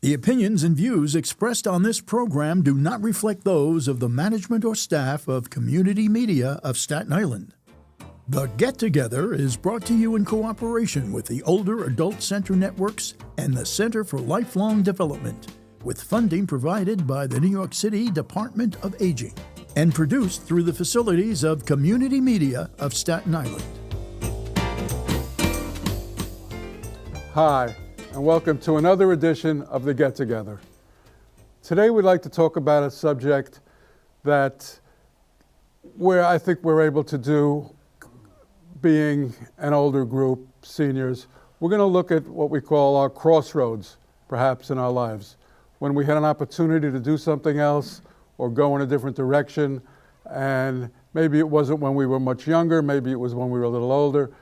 The opinions and views expressed on this program do not reflect those of the management or staff of Community Media of Staten Island. The Get Together is brought to you in cooperation with the Older Adult Center Networks and the Center for Lifelong Development, with funding provided by the New York City Department of Aging, and produced through the facilities of Community Media of Staten Island. Hi, and welcome to another edition of the Get Together. Today we'd like to talk about a subject that I think we're able to do, being an older group, seniors. We're going to look at what we call our crossroads, perhaps in our lives, when we had an opportunity to do something else or go in a different direction, and maybe it wasn't when we were much younger, maybe it was when we were a little older,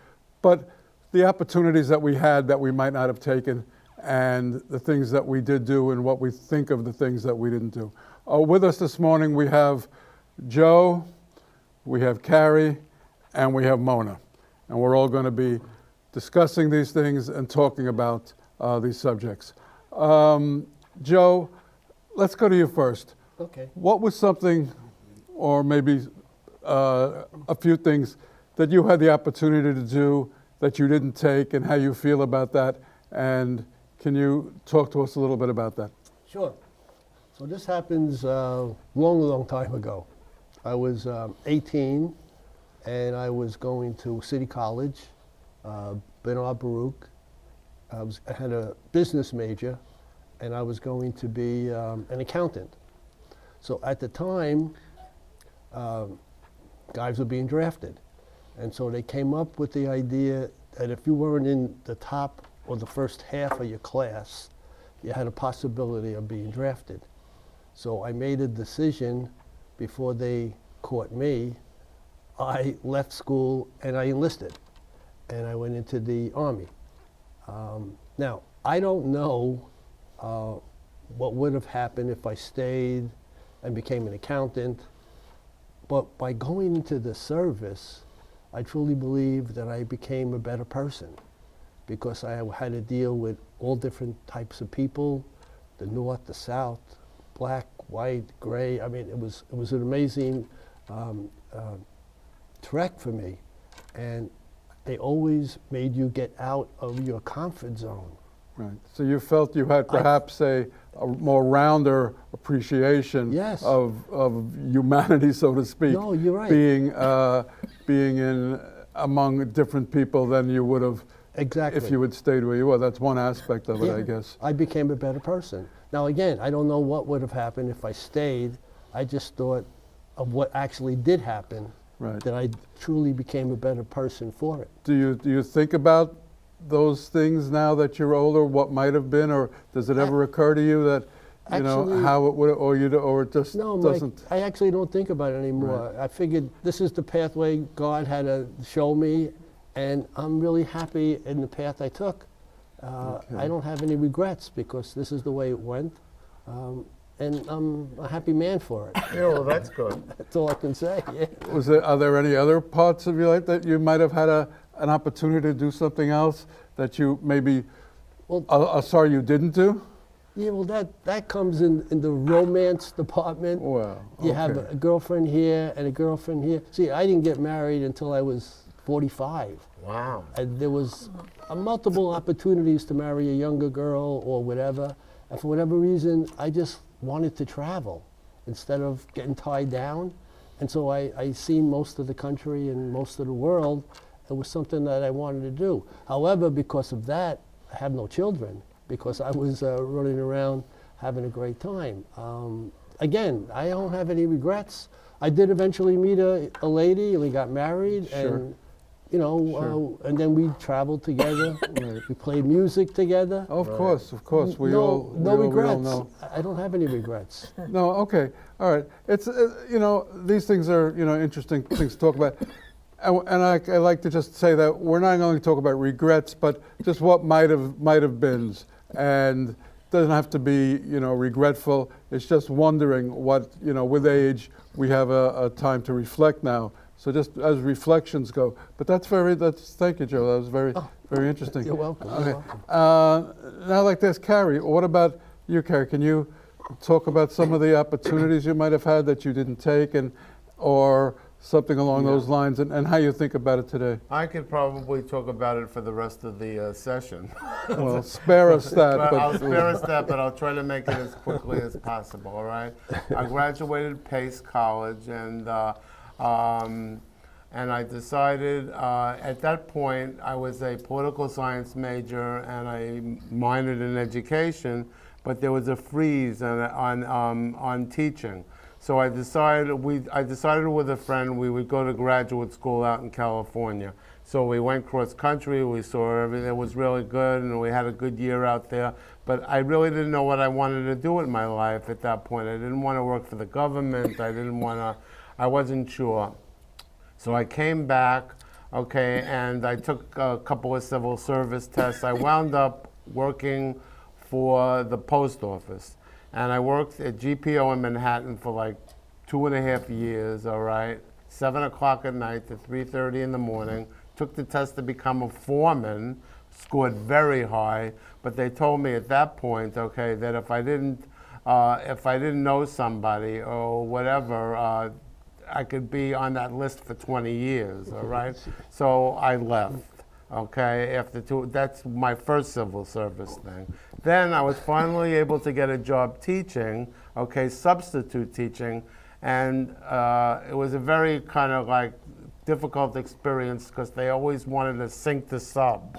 but the opportunities that we had that we might not have taken, and the things that we did do and what we think of the things that we didn't do. With us this morning we have Joe, we have Carrie, and we have Mona. And we're all going to be discussing these things and talking about these subjects. Joe, let's go to you first. Okay. What was something, or maybe a few things, that you had the opportunity to do that you didn't take, and how you feel about that? And can you talk to us a little bit about that? Sure. So this happens long time ago. I was 18, and I was going to City College, Bernard Baruch. I had a business major, and I was going to be an accountant. So at the time, guys were being drafted. And so they came up with the idea that if you weren't in the top or the first half of your class, you had a possibility of being drafted. So I made a decision before they caught me. I left school and I enlisted, and I went into the Army. Now, I don't know what would have happened if I stayed and became an accountant, but by going into the service, I truly believe that I became a better person, because I had to deal with all different types of people, the North, the South, black, white, gray. I mean, it was an amazing trek for me. And they always made you get out of your comfort zone. Right. So you felt you had perhaps a more rounder appreciation Yes. of humanity, so to speak. No, you're right. Being in among different people than you would have Exactly. if you had stayed where you were. That's one aspect of it, Yeah. I guess. I became a better person. Now again, I don't know what would have happened if I stayed. I just thought of what actually did happen, Right. that I truly became a better person for it. Do you think about those things now that you're older, what might have been, or does it ever occur to you that, you know, Actually, how it would, or it just No, Mike, doesn't? I actually don't think about it anymore. I figured this is the pathway God had to show me, and I'm really happy in the path I took. I don't have any regrets, because this is the way it went, and I'm a happy man for it. Yeah, well, that's good. That's all I can say. Yeah. Are there any other parts of your life that you might have had an opportunity to do something else that you maybe Well, sorry you didn't do? Yeah, well, that comes in the romance department. Well, You have a girlfriend here and a girlfriend here. See, I didn't get married until I was 45. Wow. And there was multiple opportunities to marry a younger girl or whatever. And for whatever reason, I just wanted to travel instead of getting tied down. And so I seen most of the country and most of the world. It was something that I wanted to do. However, because of that, I have no children, because I was running around having a great time. Again, I don't have any regrets. I did eventually meet a lady, and we got married, Sure. and you know, and then we traveled together. We played music together. Of course. We no all regrets. know. I don't have any regrets. No, okay, all right. It's you know, these things are, you know, interesting things to talk about, and I like to just say that we're not going to talk about regrets, but just what might have been, and doesn't have to be, you know, regretful. It's just wondering what, you know, with age we have a time to reflect now. So just as reflections go, but thank you, Joe. That was very interesting. You're welcome. Okay. You're welcome. Now I'd like to ask Carrie, what about you, Carrie, can you talk about some of the opportunities you might have had that you didn't take, or something along those lines, and how you think about it today? I could probably talk about it for the rest of the session. Well, spare us that. But But I'll spare us that, but I'll try to make it as quickly as possible, all right? I graduated Pace College, and I decided, at that point, I was a political science major, and I minored in education, but there was a freeze on teaching. So I decided with a friend we would go to graduate school out in California. So we went cross country, we saw everything. It was really good, and we had a good year out there. But I really didn't know what I wanted to do in my life at that point. I didn't want to work for the government. I wasn't sure. So I came back, okay, and I took a couple of civil service tests. I wound up working for the post office. And I worked at GPO in Manhattan for like 2.5 years, all right? 7 o'clock at night to 3:30 in the morning. Took the test to become a foreman, scored very high, but they told me at that point, okay, that if I didn't know somebody or whatever, I could be on that list for 20 years, all right? So I left. Okay, that's my first civil service thing. Then I was finally able to get a job teaching, okay, substitute teaching, and it was a very kind of like difficult experience because they always wanted to sync the sub,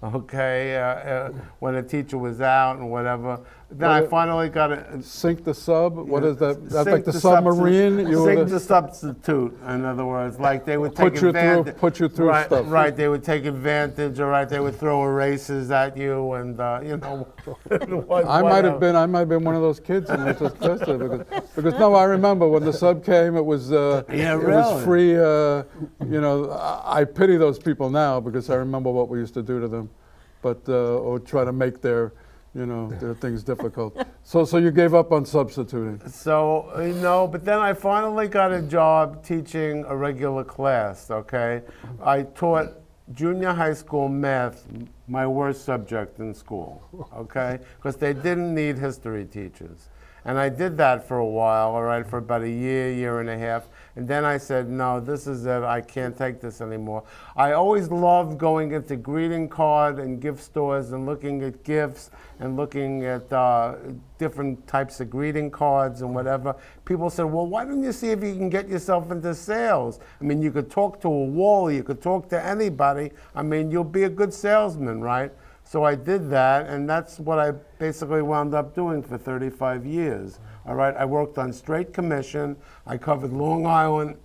okay, when a teacher was out and whatever. Then I finally got it. Sink the sub? What is that? That's Sink like the submarine? Sink the substitute, in other words. Like they would take advantage. Put you through right, stuff. Right, they would take advantage, all right, they would throw erasers at you and, you know. I might have been one of those kids and I just tested because no, I remember when the sub came, it was it was free. You know, I pity those people now because I remember what we used to do to them, but or try to make their things difficult. So you gave up on substituting. So, but then I finally got a job teaching a regular class, okay? I taught junior high school math, my worst subject in school, okay? Because they didn't need history teachers. And I did that for a while, all right, for about a year and a half. And then I said, no, this is it. I can't take this anymore. I always loved going into greeting card and gift stores and looking at gifts and looking at different types of greeting cards and whatever. People said, well, why don't you see if you can get yourself into sales? I mean, you could talk to a wall, you could talk to anybody. I mean, you'll be a good salesman, right? So I did that, and that's what I basically wound up doing for 35 years. All right, I worked on straight commission. I covered Long Island,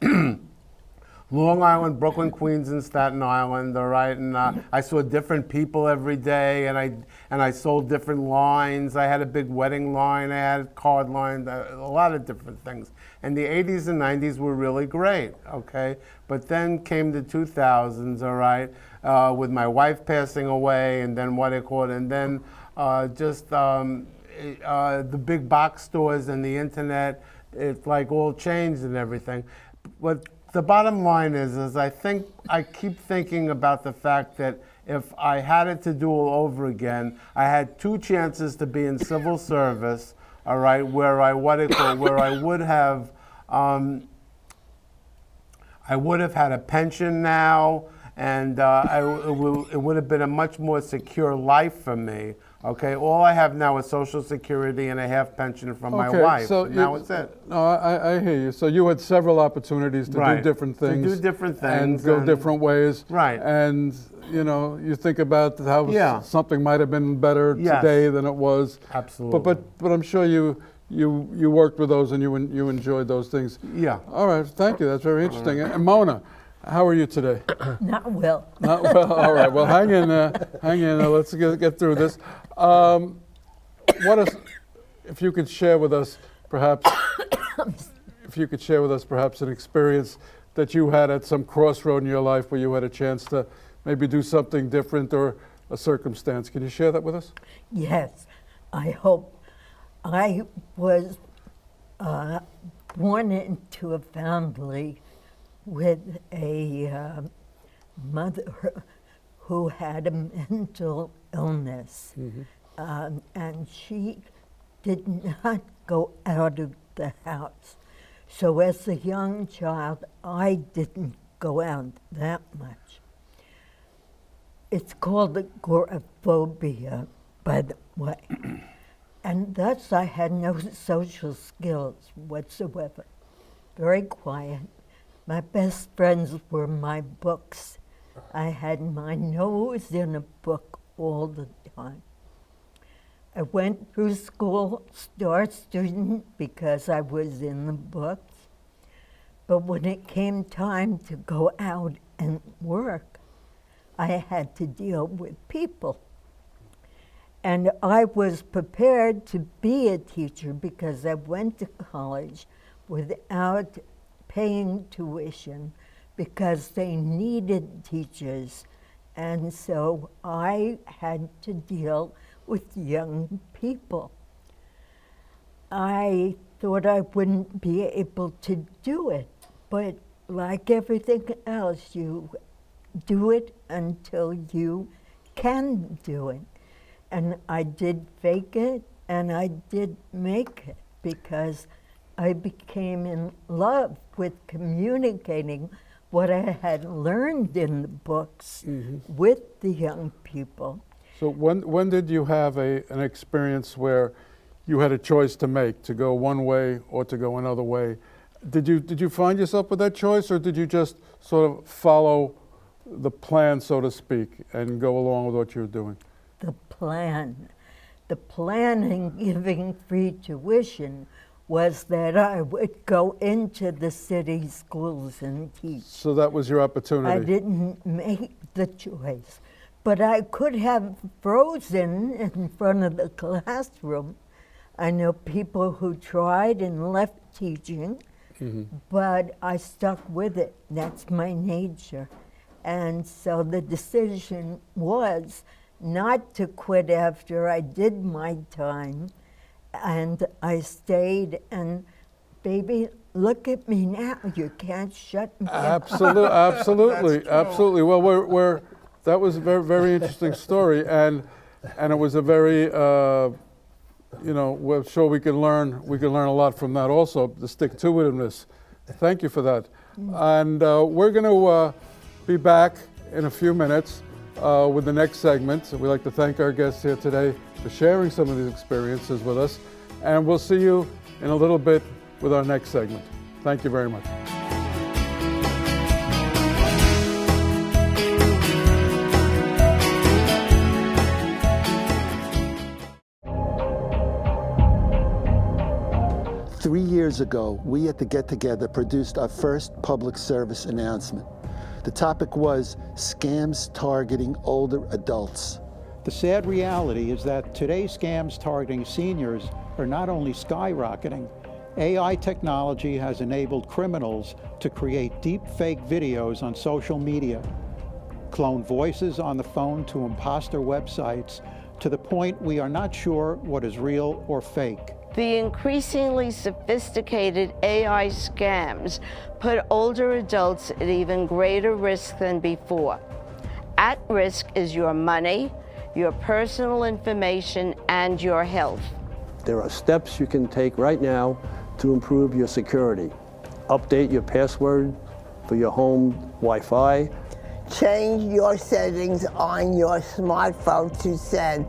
Brooklyn, Queens, and Staten Island. All right, and I saw different people every day, and I sold different lines. I had a big wedding line. I had card lines, a lot of different things. And the 80s and 90s were really great. Okay, but then came the 2000s. All right. With my wife passing away, and then and then the big box stores and the internet, it's like all changed and everything. But the bottom line is I keep thinking about the fact that if I had it to do all over again, I had 2 chances to be in civil service, all right, where I would have had a pension now. And it would have been a much more secure life for me. Okay, all I have now is Social Security and a half pension from my wife. So now it's it. No, I hear you. So you had several opportunities to do different things. To do different things. And go different ways. Right. And, you think about how something might have been better today than it was. Absolutely. But I'm sure you worked with those and you enjoyed those things. Yeah. All right, thank you. That's very interesting. And Mona, how are you today? Not well. Not well. All right. Well, hang in there. Let's get through this. If you could share with us, perhaps, an experience that you had at some crossroad in your life where you had a chance to maybe do something different or a circumstance. Can you share that with us? Yes, I hope. I was born into a family with a mother who had a mental illness. And she did not go out of the house. So as a young child, I didn't go out that much. It's called agoraphobia, by the way. And thus I had no social skills whatsoever. Very quiet. My best friends were my books. I had my nose in a book all the time. I went through school, star student, because I was in the books. But when it came time to go out and work, I had to deal with people. And I was prepared to be a teacher because I went to college without paying tuition because they needed teachers. And so I had to deal with young people. I thought I wouldn't be able to do it, but like everything else, you do it until you can do it. And I did fake it, and I did make it, because I became in love with communicating what I had learned in the books with the young people. So when did you have an experience where you had a choice to make, to go one way or to go another way? Did you find yourself with that choice, or did you just sort of follow the plan, so to speak, and go along with what you were doing? The plan in giving free tuition was that I would go into the city schools and teach. So that was your opportunity. I didn't make the choice, but I could have frozen in front of the classroom. I know people who tried and left teaching, but I stuck with it. That's my nature. And so the decision was not to quit after I did my time, and I stayed, and baby, look at me now. You can't shut me up. Absolutely. Well, that was a very, very interesting story, and it was a very, we're sure we can learn a lot from that also, the stick-to-itiveness. Thank you for that. And we're going to be back in a few minutes with the next segment. We'd like to thank our guests here today for sharing some of these experiences with us. And we'll see you in a little bit with our next segment. Thank you very much. Three years ago, we at the Get Together produced our first public service announcement. The topic was scams targeting older adults. The sad reality is that today's scams targeting seniors are not only skyrocketing, AI technology has enabled criminals to create deep fake videos on social media, clone voices on the phone to imposter websites, to the point we are not sure what is real or fake. The increasingly sophisticated AI scams put older adults at even greater risk than before. At risk is your money, your personal information, and your health. There are steps you can take right now to improve your security. Update your password for your home Wi-Fi. Change your settings on your smartphone to send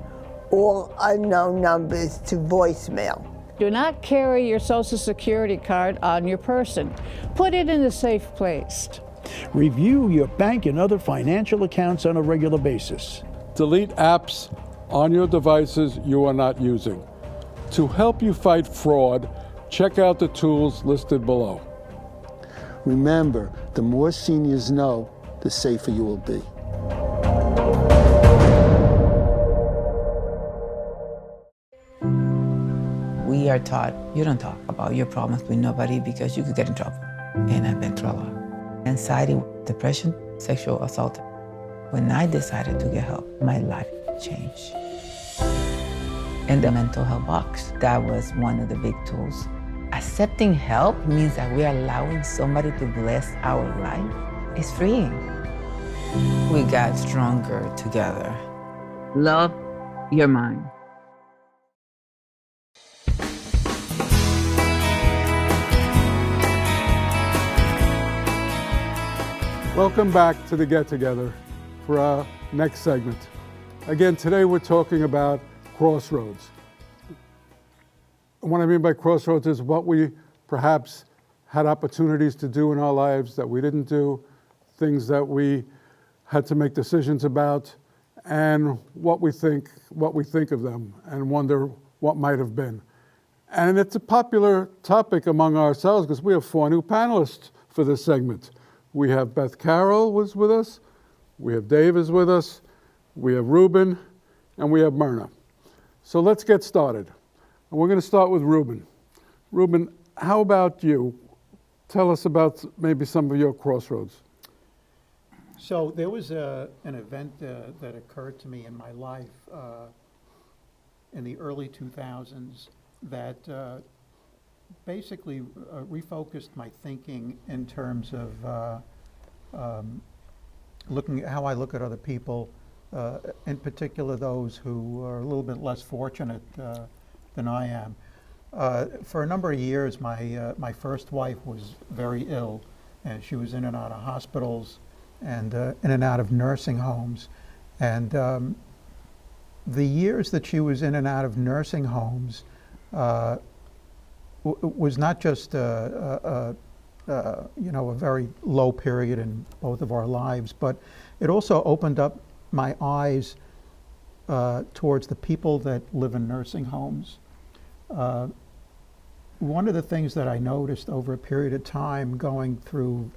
all unknown numbers to voicemail. Do not carry your Social Security card on your person. Put it in a safe place. Review your bank and other financial accounts on a regular basis. Delete apps on your devices you are not using. To help you fight fraud, check out the tools listed below. Remember, the more seniors know, the safer you will be. We are taught, you don't talk about your problems with nobody because you could get in trouble. And I've been through a lot. Anxiety, depression, sexual assault. When I decided to get help, my life changed. And the mental health box, that was one of the big tools. Accepting help means that we are allowing somebody to bless our life. It's freeing. We got stronger together. Love your mind. Welcome back to the Get Together for our next segment. Again, today we're talking about crossroads. And what I mean by crossroads is what we perhaps had opportunities to do in our lives that we didn't do, things that we had to make decisions about, and what we think of them and wonder what might have been. And it's a popular topic among ourselves because we have 4 new panelists for this segment. We have Beth Carroll was with us, we have Dave is with us, we have Ruben, and we have Myrna. So let's get started. And we're going to start with Ruben. Ruben, how about you? Tell us about maybe some of your crossroads. So there was an event that occurred to me in my life in the early 2000s that basically refocused my thinking in terms of looking at how I look at other people, in particular those who are a little bit less fortunate than I am. For a number of years, my first wife was very ill, and she was in and out of hospitals and in and out of nursing homes. And the years that she was in and out of nursing homes was not just a very low period in both of our lives, but it also opened up my eyes towards the people that live in nursing homes. One of the things that I noticed over a period of time going through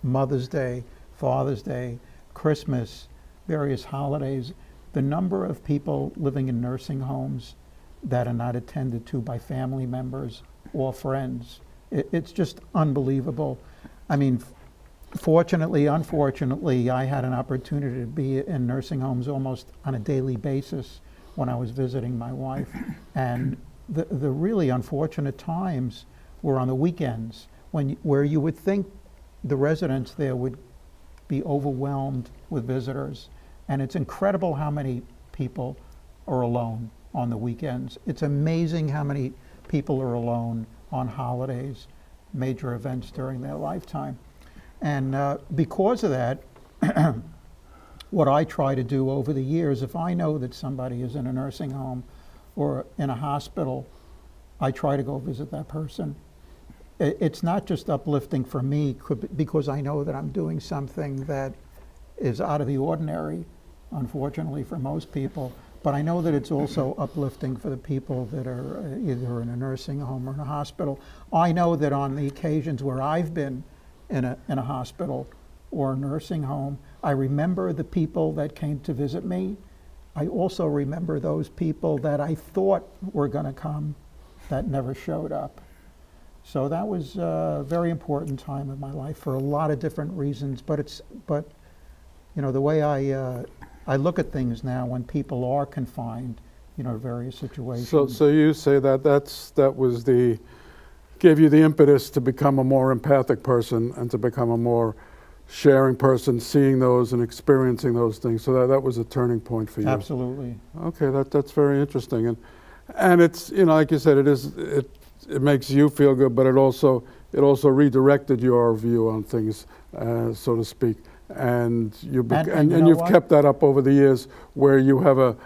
Mother's Day, Father's Day, Christmas, various holidays, the number of people living in nursing homes that are not attended to by family members or friends. It's just unbelievable. I mean, fortunately, unfortunately, I had an opportunity to be in nursing homes almost on a daily basis when I was visiting my wife. And the really unfortunate times were on the weekends where you would think the residents there would be overwhelmed with visitors. And it's incredible how many people are alone on the weekends. It's amazing how many people are alone on holidays, major events during their lifetime. And because of that, what I try to do over the years, if I know that somebody is in a nursing home or in a hospital, I try to go visit that person. It's not just uplifting for me because I know that I'm doing something that is out of the ordinary, unfortunately for most people, but I know that it's also uplifting for the people that are either in a nursing home or in a hospital. I know that on the occasions where I've been in a hospital or a nursing home, I remember the people that came to visit me. I also remember those people that I thought were going to come that never showed up. So that was a very important time in my life for a lot of different reasons. But the way I look at things now when people are confined, various situations. So you say that gave you the impetus to become a more empathic person and to become a more sharing person, seeing those and experiencing those things. So that was a turning point for you. Absolutely. Okay, that's very interesting, and it's like you said, it makes you feel good, but it also redirected your view on things, so to speak. And you've kept that up over the years, where you have a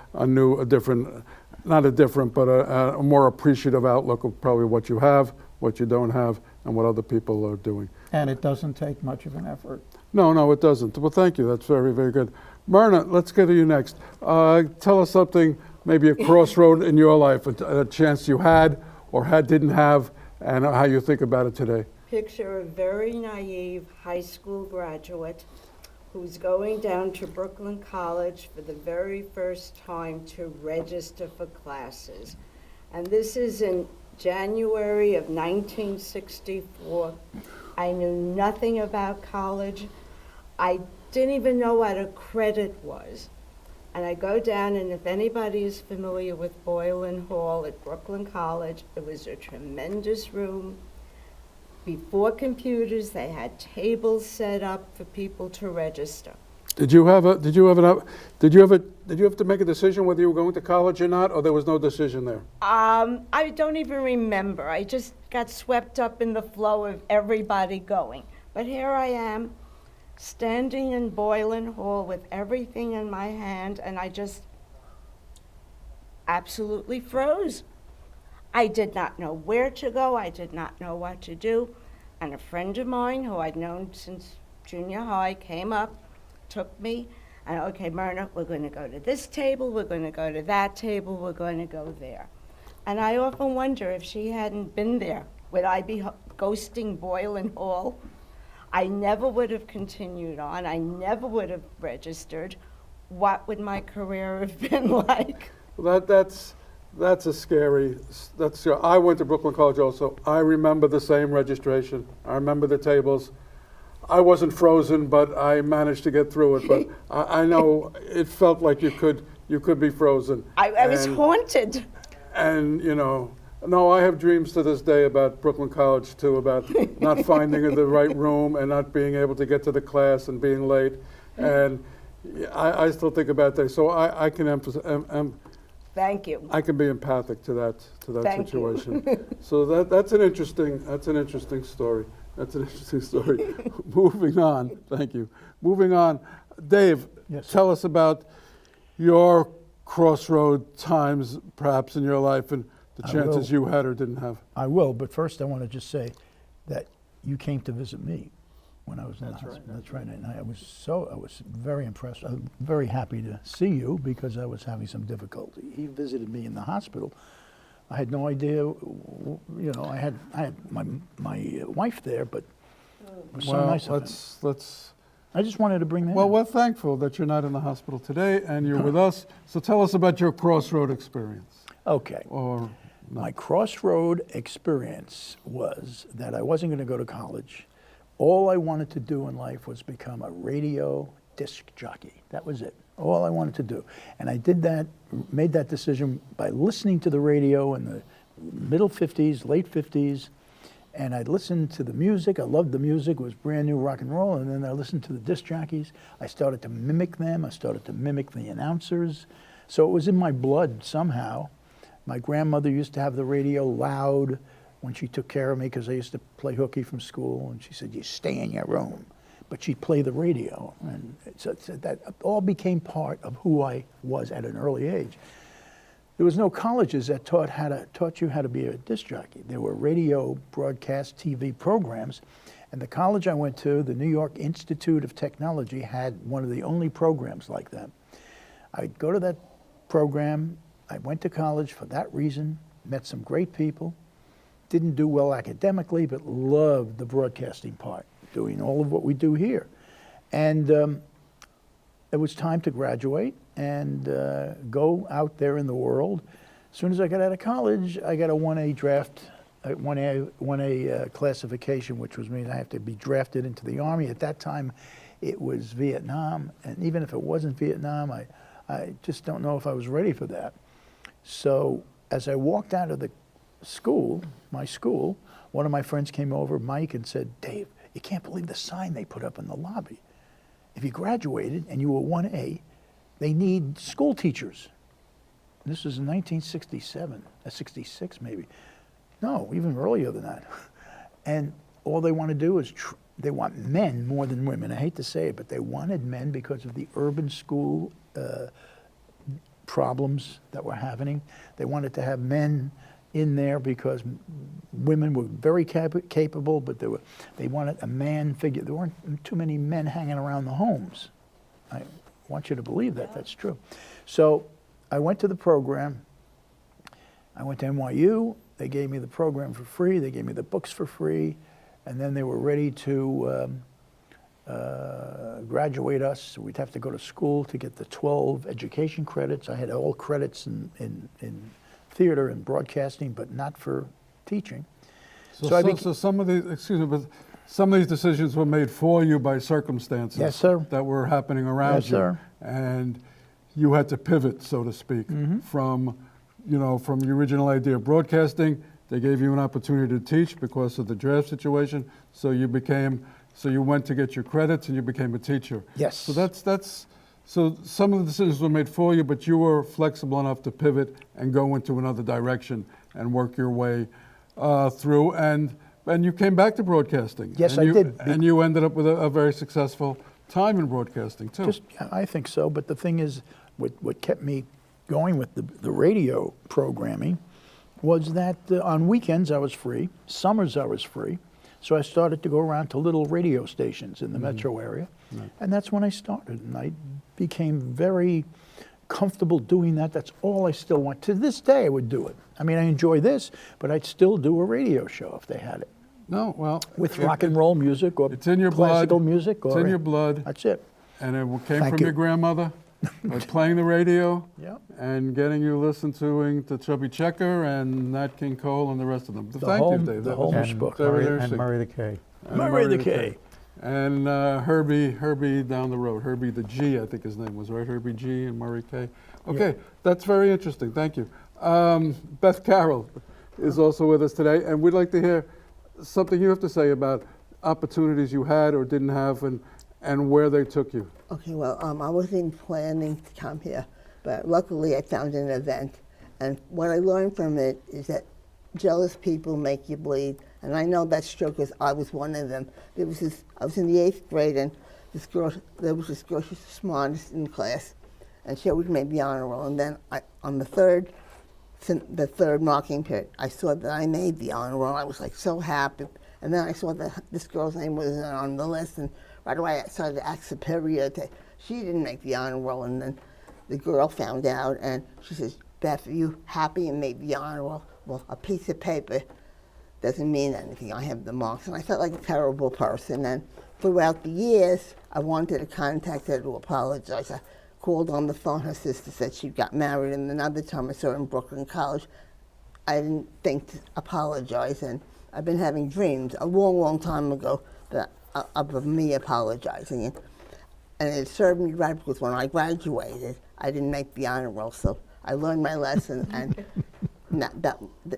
more appreciative outlook of probably what you have, what you don't have, and what other people are doing. And it doesn't take much of an effort. No, it doesn't. Well, thank you. That's very, very good. Myrna, let's get to you next. Tell us something, maybe a crossroad in your life, a chance you had or didn't have, and how you think about it today. Picture a very naive high school graduate who's going down to Brooklyn College for the very first time to register for classes. And this is in January of 1964. I knew nothing about college. I didn't even know what a credit was. And I go down, and if anybody is familiar with Boylan Hall at Brooklyn College, it was a tremendous room. Before computers, they had tables set up for people to register. Did you have to make a decision whether you were going to college or not, or there was no decision there? I don't even remember. I just got swept up in the flow of everybody going. But here I am, standing in Boylan Hall with everything in my hand, and I just absolutely froze. I did not know where to go. I did not know what to do. And a friend of mine who I'd known since junior high came up, took me, and okay, Myrna, we're going to go to this table, we're going to go to that table, we're going to go there. And I often wonder if she hadn't been there, would I be ghosting Boylan Hall? I never would have continued on. I never would have registered. What would my career have been like? Well, that's a scary. I went to Brooklyn College also. I remember the same registration. I remember the tables. I wasn't frozen, but I managed to get through it. But I know it felt like you could be frozen. I was haunted. And no, I have dreams to this day about Brooklyn College too, about not finding the right room and not being able to get to the class and being late. And I still think about that. So I can emphasize. Thank you. I can be empathic to that Thank situation. So that's an interesting story. That's an interesting story. Moving on. Thank you. Moving on. Dave, Yes. Tell us about your crossroad times, perhaps in your life, and the chances you had or didn't have. I will, but first I want to just say that you came to visit me when I was in the hospital. That's right. And I was very impressed. I'm very happy to see you because I was having some difficulty. He visited me in the hospital. I had no idea, I had my wife there, but it was so nice of him. Let's. I just wanted to bring that Well, up. we're thankful that you're not in the hospital today and you're with us. So tell us about your crossroad experience. Okay. Or My crossroad experience was that I wasn't going to go to college. All I wanted to do in life was become a radio disc jockey. That was it. All I wanted to do. And I did that, made that decision by listening to the radio in the middle 50s, late 50s. And I listened to the music. I loved the music. It was brand new rock and roll. And then I listened to the disc jockeys. I started to mimic them. I started to mimic the announcers. So it was in my blood somehow. My grandmother used to have the radio loud when she took care of me because I used to play hooky from school. And she said, you stay in your room. But she'd play the radio. And so that all became part of who I was at an early age. There was no colleges that taught you how to be a disc jockey. There were radio, broadcast, TV programs. And the college I went to, the New York Institute of Technology, had one of the only programs like that. I'd go to that program. I went to college for that reason, met some great people, didn't do well academically, but loved the broadcasting part, doing all of what we do here. And it was time to graduate and go out there in the world. As soon as I got out of college, I got a 1A draft, 1A classification, which was mean I have to be drafted into the Army. At that time, it was Vietnam, and even if it wasn't Vietnam, I just don't know if I was ready for that. So as I walked out of the school, my school, one of my friends came over, Mike, and said, Dave, you can't believe the sign they put up in the lobby. If you graduated and you were 1A, they need school teachers. This was in 1967, 66 maybe. No, even earlier than that. And all they want to do is, they want men more than women. I hate to say it, but they wanted men because of the urban school problems that were happening. They wanted to have men in there because women were very capable, but they wanted a man figure. There weren't too many men hanging around the homes. I want you to believe that. That's true. So I went to the program. I went to NYU. They gave me the program for free. They gave me the books for free. And then they were ready to graduate us. So we'd have to go to school to get the 12 education credits. I had all credits in theater and broadcasting, but not for teaching. So some of these decisions were made for you by circumstances Yes, sir. that were happening around Yes, you. sir. And you had to pivot, so to speak, from the original idea of broadcasting. They gave you an opportunity to teach because of the draft situation. So you went to get your credits and you became a teacher. Yes. So some of the decisions were made for you, but you were flexible enough to pivot and go into another direction and work your way through. And And you came back to broadcasting. Yes, and I you, did. And you ended up with a very successful time in broadcasting, too. Yeah, I think so. But the thing is, what kept me going with the radio programming was that on weekends I was free, summers I was free. So I started to go around to little radio stations in the metro area. Right. And that's when I started. And I became very comfortable doing that. That's all I still want. To this day, I would do it. I mean, I enjoy this, but I'd still do a radio show if they had it. No, well. With rock and roll music or it's in your classical blood. music. It's in your blood. That's it. And it came Thank from you. your grandmother, by playing the radio, Yep. and getting you listening to Chubby Checker and Nat King Cole and the rest of them. The Thank Holmes- you, Dave. the That was Holmes very book. very And interesting. Murray the K. And Murray the K. And Herbie down the road. Herbie the G, I think his name was, right? Herbie G and Murray K. Okay, that's very interesting. Thank you. Beth Carroll is also with us today, and we'd like to hear something you have to say about opportunities you had or didn't have and where they took you. Okay, well, I wasn't planning to come here, but luckily I found an event. And what I learned from it is that jealous people make you bleed. And I know that's true because I was one of them. I was in the 8th grade, and there was this girl, she was the smartest in class, and she always made the honor roll. And then on the third marking period, I saw that I made the honor roll. I was like so happy. And then I saw that this girl's name was on the list, and right away I started to act superior. She didn't make the honor roll, and then the girl found out, and she says, "Beth, are you happy and made the honor roll?" Well, a piece of paper doesn't mean anything. I have the marks, and I felt like a terrible person. And throughout the years, I wanted to contact her to apologize. I called on the phone. Her sister said she got married, and another time I saw her in Brooklyn College. I didn't think to apologize, and I've been having dreams a long, long time ago of me apologizing. And it served me right because when I graduated, I didn't make the honor roll, so I learned my lesson.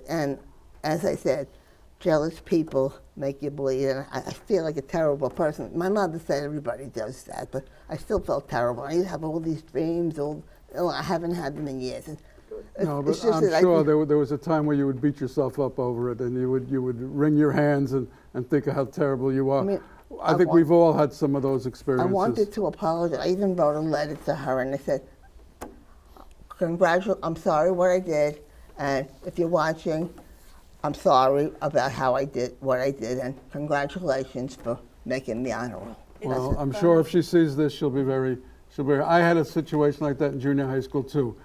And as I said, jealous people make you bleed, and I feel like a terrible person. My mother said everybody does that, but I still felt terrible. I used to have all these dreams. I haven't had them in years. No, but I'm sure there was a time where you would beat yourself up over it, and you would wring your hands and think of how terrible you are. I think we've all had some of those experiences. I wanted to apologize. I even wrote a letter to her, and I said, I'm sorry what I did, and if you're watching, I'm sorry about how I did what I did, and congratulations for making the honor roll. Well, I'm sure if she sees this, she'll be very. I had a situation like that in junior high school too.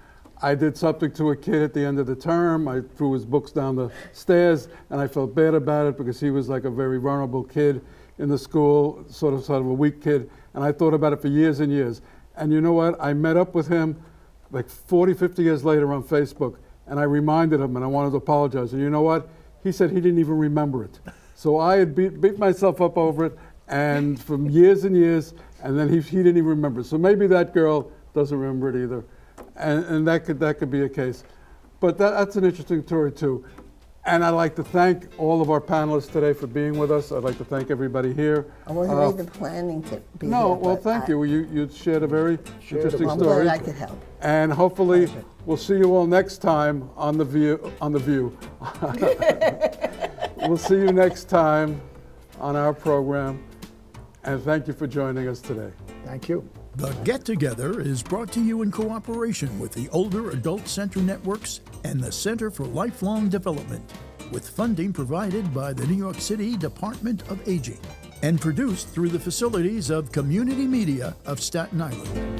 I did something to a kid at the end of the term. I threw his books down the stairs, and I felt bad about it because he was like a very vulnerable kid in the school, sort of a weak kid. And I thought about it for years and years. And you know what? I met up with him like 40, 50 years later on Facebook, and I reminded him, and I wanted to apologize. And you know what? He said he didn't even remember it. So I had beat myself up over it, and from years and years, and then he didn't even remember. So maybe that girl doesn't remember it either. And that could be a case. But that's an interesting story too. And I'd like to thank all of our panelists today for being with us. I'd like to thank everybody here. I wasn't even planning to be here. No, well, thank you. You shared a very interesting I'm story. glad I could help. And hopefully we'll see you all next time on The View. We'll see you next time on our program. And thank you for joining us today. Thank you. The Get Together is brought to you in cooperation with the Older Adult Center Networks and the Center for Lifelong Development, with funding provided by the New York City Department of Aging, and produced through the facilities of Community Media of Staten Island.